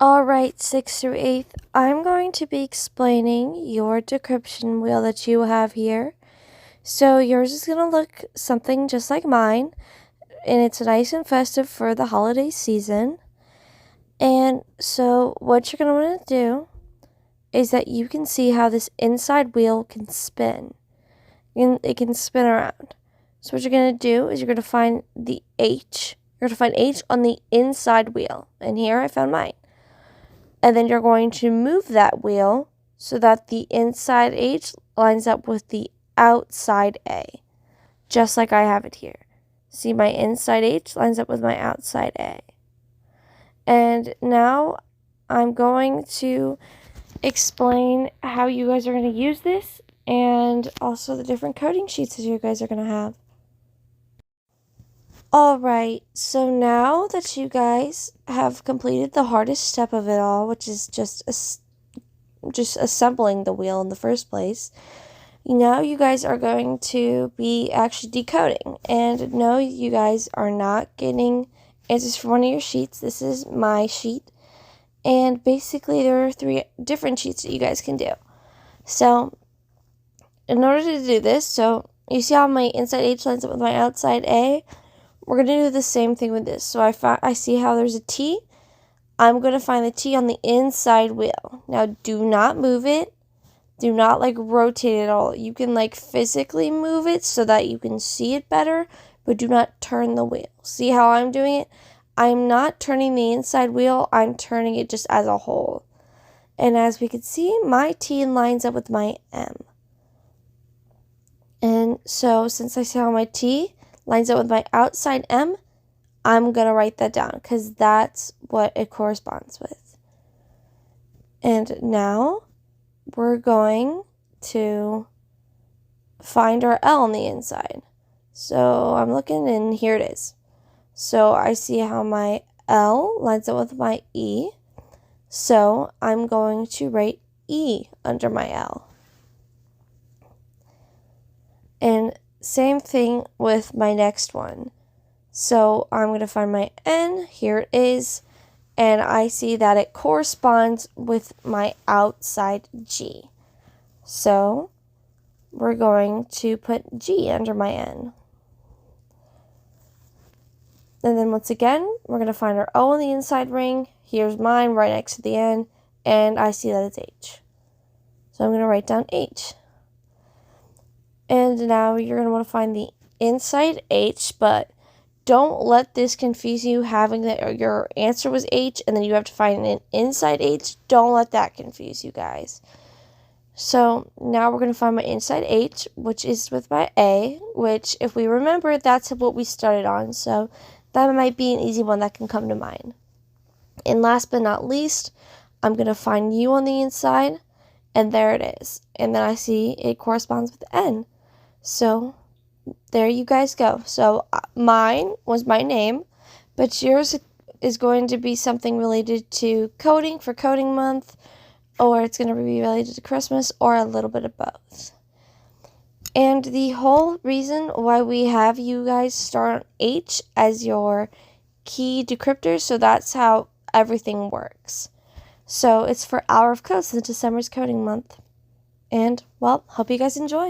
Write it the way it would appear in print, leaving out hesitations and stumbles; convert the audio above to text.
Alright, 6th through 8th, I'm going to be explaining your decryption wheel that you have here. So yours is going to look something just like mine, and it's nice and festive for the holiday season. And so what you're going to want to do is that you can see how this inside wheel can spin. And it can spin around. So what you're going to do is you're going to find the H. You're going to find H on the inside wheel. And here I found mine. And then you're going to move that wheel so that the inside H lines up with the outside A, just like I have it here. See, my inside H lines up with my outside A. And now I'm going to explain how you guys are going to use this and also the different coding sheets that you guys are going to have. Alright, so now that you guys have completed the hardest step of it all, which is just assembling the wheel in the first place, now you guys are going to be actually decoding. And no, you guys are not getting answers from one of your sheets. This is my sheet. And basically there are 3 different sheets that you guys can do. So, in order to do this, so you see how my inside H lines up with my outside A? We're going to do the same thing with this. So I see how there's a T. I'm going to find the T on the inside wheel. Now, do not move it. Do not, rotate it at all. You can, physically move it so that you can see it better, but do not turn the wheel. See how I'm doing it? I'm not turning the inside wheel. I'm turning it just as a whole. And as we can see, my T lines up with my M. And so, since I see how my T lines up with my outside M, I'm going to write that down because that's what it corresponds with. And now we're going to find our L on the inside. So I'm looking and here it is. So I see how my L lines up with my E. So I'm going to write E under my L. And same thing with my next one. So I'm going to find my N. Here it is. And I see that it corresponds with my outside G. So we're going to put G under my N. And then once again, we're going to find our O on the inside ring. Here's mine right next to the N. And I see that it's H. So I'm going to write down H. And now you're going to want to find the inside H, but don't let this confuse you having that your answer was H and then you have to find an inside H. Don't let that confuse you guys. So now we're going to find my inside H, which is with my A, which if we remember, that's what we started on. So that might be an easy one that can come to mind. And last but not least, I'm going to find U on the inside, and there it is. And then I see it corresponds with N. So there you guys go. So mine was my name, but yours is going to be something related to coding for coding month, or it's going to be related to Christmas, or a little bit of both. And the whole reason why we have you guys start on H as your key decryptor, so that's how everything works. So it's for Hour of Code since December's coding month. And, well, hope you guys enjoy.